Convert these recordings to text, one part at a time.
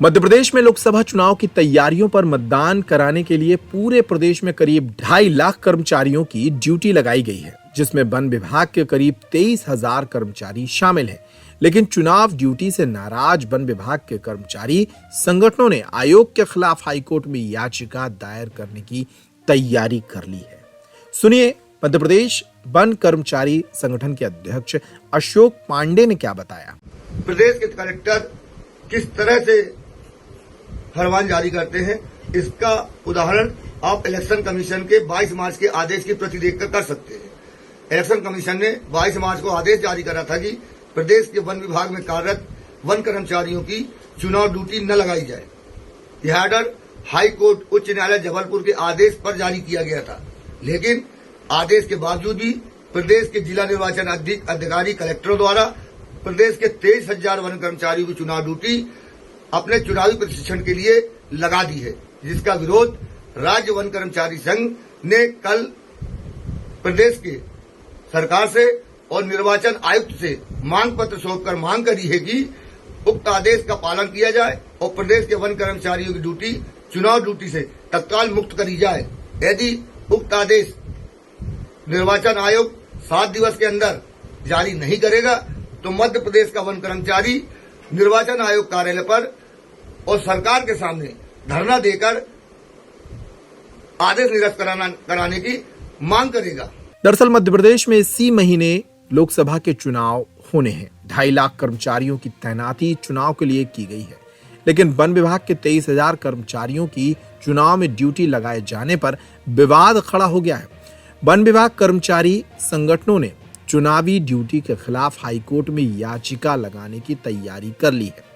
मध्य प्रदेश में लोकसभा चुनाव की तैयारियों पर मतदान कराने के लिए पूरे प्रदेश में करीब 2.5 लाख कर्मचारियों की ड्यूटी लगाई गई है, जिसमें वन विभाग के करीब 23,000 कर्मचारी शामिल हैं। लेकिन चुनाव ड्यूटी से नाराज वन विभाग के कर्मचारी संगठनों ने आयोग के खिलाफ हाईकोर्ट में याचिका दायर करने की तैयारी कर ली है। सुनिए मध्य प्रदेश वन कर्मचारी संगठन के अध्यक्ष अशोक पांडे ने क्या बताया। प्रदेश के कलेक्टर किस तरह से फरमान जारी करते हैं, इसका उदाहरण आप इलेक्शन कमीशन के 22 मार्च के आदेश की प्रति देखकर कर सकते हैं। इलेक्शन कमीशन ने 22 मार्च को आदेश जारी करा था कि प्रदेश के वन विभाग में कार्यरत वन कर्मचारियों की चुनाव ड्यूटी न लगाई जाए। यह आर्डर हाई कोर्ट उच्च न्यायालय जबलपुर के आदेश पर जारी किया गया था, लेकिन आदेश के बावजूद भी प्रदेश के जिला निर्वाचन अधिकारी कलेक्टरों द्वारा प्रदेश के 23,000 वन कर्मचारियों की चुनाव ड्यूटी अपने चुनावी प्रशिक्षण के लिए लगा दी है, जिसका विरोध राज्य वन कर्मचारी संघ ने कल प्रदेश के सरकार से और निर्वाचन आयुक्त से मांग पत्र सौंपकर मांग करी है कि उक्त आदेश का पालन किया जाए और प्रदेश के वन कर्मचारियों की ड्यूटी चुनाव ड्यूटी से तत्काल मुक्त करी जाए। यदि उक्त आदेश निर्वाचन आयोग 7 दिवस के अंदर जारी नहीं करेगा तो मध्य प्रदेश का वन कर्मचारी निर्वाचन आयोग कार्यालय पर और सरकार के सामने धरना देकर आदेश निरस्त कराने की मांग करेगा। दरअसल मध्य प्रदेश में इसी महीने लोकसभा के चुनाव होने हैं। 2.5 लाख कर्मचारियों की तैनाती चुनाव के लिए की गई है, लेकिन वन विभाग के 23,000 कर्मचारियों की चुनाव में ड्यूटी लगाए जाने पर विवाद खड़ा हो गया है। वन विभाग कर्मचारी संगठनों ने चुनावी ड्यूटी के खिलाफ हाईकोर्ट में याचिका लगाने की तैयारी कर ली है।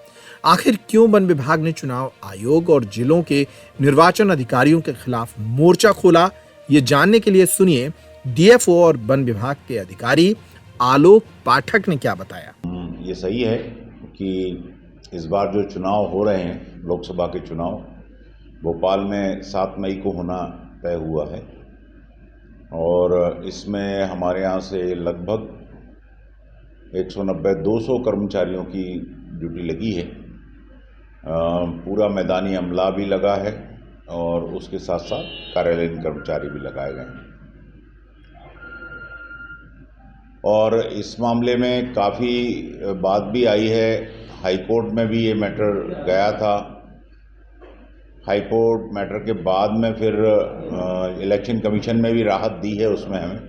आखिर क्यों वन विभाग ने चुनाव आयोग और जिलों के निर्वाचन अधिकारियों के खिलाफ मोर्चा खोला, ये जानने के लिए सुनिए डीएफओ और वन विभाग के अधिकारी आलोक पाठक ने क्या बताया। ये सही है कि इस बार जो चुनाव हो रहे हैं, लोकसभा के चुनाव भोपाल में 7 मई को होना तय हुआ है और इसमें हमारे यहाँ से लगभग 190-200 कर्मचारियों की ड्यूटी लगी है। पूरा मैदानी अमला भी लगा है और उसके साथ साथ कार्यालयीन कर्मचारी भी लगाए गए हैं और इस मामले में काफ़ी बात भी आई है। हाईकोर्ट में भी ये मैटर गया था। हाईकोर्ट मैटर के बाद में फिर इलेक्शन कमीशन में भी राहत दी है उसमें हमें।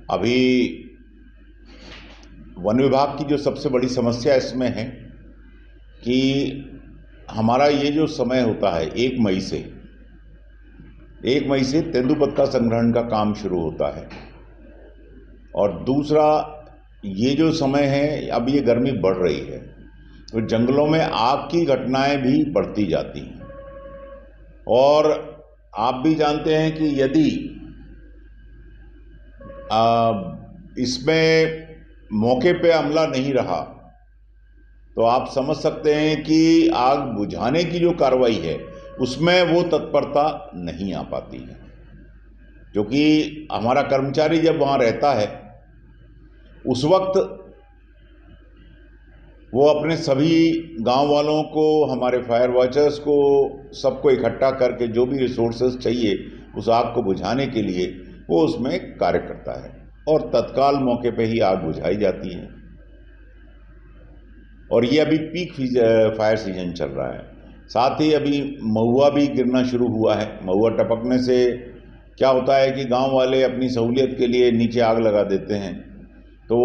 अभी वन विभाग की जो सबसे बड़ी समस्या इसमें है कि हमारा ये जो समय होता है 1 मई से तेंदुपत्ता संग्रहण का काम शुरू होता है और दूसरा ये जो समय है, अब ये गर्मी बढ़ रही है तो जंगलों में आग की घटनाएं भी बढ़ती जाती हैं और आप भी जानते हैं कि यदि इसमें मौके पे अमला नहीं रहा तो आप समझ सकते हैं कि आग बुझाने की जो कार्रवाई है उसमें वो तत्परता नहीं आ पाती है, क्योंकि हमारा कर्मचारी जब वहाँ रहता है उस वक्त वो अपने सभी गांव वालों को, हमारे फायर वॉचर्स को, सबको इकट्ठा करके जो भी रिसोर्सेज चाहिए उस आग को बुझाने के लिए वो उसमें कार्य करता है और तत्काल मौके पे ही आग बुझाई जाती है। और ये अभी पीक फायर सीजन चल रहा है। साथ ही अभी महुआ भी गिरना शुरू हुआ है। महुआ टपकने से क्या होता है कि गांव वाले अपनी सहूलियत के लिए नीचे आग लगा देते हैं, तो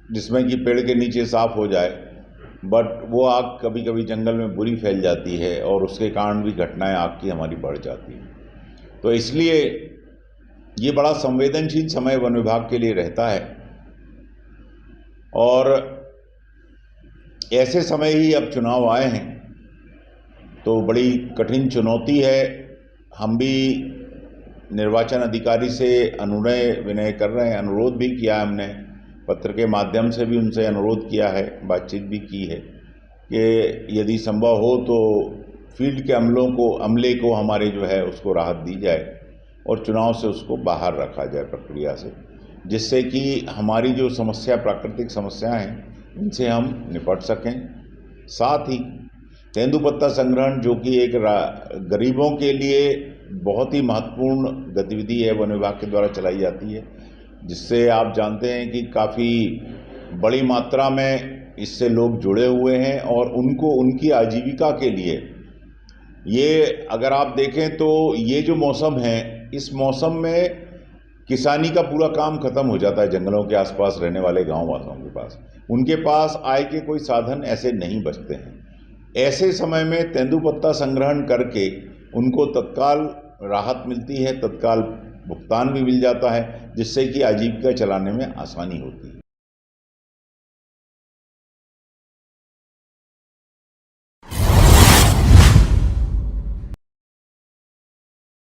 जिसमें कि पेड़ के नीचे साफ हो जाए, बट वो आग कभी कभी जंगल में बुरी फैल जाती है और उसके कारण भी घटनाएं आग की हमारी बढ़ जाती हैं। तो इसलिए ये बड़ा संवेदनशील समय वन विभाग के लिए रहता है और ऐसे समय ही अब चुनाव आए हैं तो बड़ी कठिन चुनौती है। हम भी निर्वाचन अधिकारी से अनुनय विनय कर रहे हैं, अनुरोध भी किया हमने, पत्र के माध्यम से भी उनसे अनुरोध किया है, बातचीत भी की है कि यदि संभव हो तो फील्ड के अमले को हमारे जो है उसको राहत दी जाए और चुनाव से उसको बाहर रखा जाए प्रक्रिया से, जिससे कि हमारी जो समस्या, प्राकृतिक समस्याएं हैं, इनसे हम निपट सकें साथ ही तेंदुपत्ता संग्रहण, जो कि एक गरीबों के लिए बहुत ही महत्वपूर्ण गतिविधि है, वन विभाग के द्वारा चलाई जाती है, जिससे आप जानते हैं कि काफ़ी बड़ी मात्रा में इससे लोग जुड़े हुए हैं और उनको उनकी आजीविका के लिए, ये अगर आप देखें तो ये जो मौसम है, इस मौसम में किसानी का पूरा काम खत्म हो जाता है। जंगलों के आसपास रहने वाले गांव वासियों के पास, उनके पास आय के कोई साधन ऐसे नहीं बचते हैं। ऐसे समय में तेंदुपत्ता संग्रहण करके उनको तत्काल राहत मिलती है, तत्काल भुगतान भी मिल जाता है, जिससे कि आजीविका चलाने में आसानी होती है।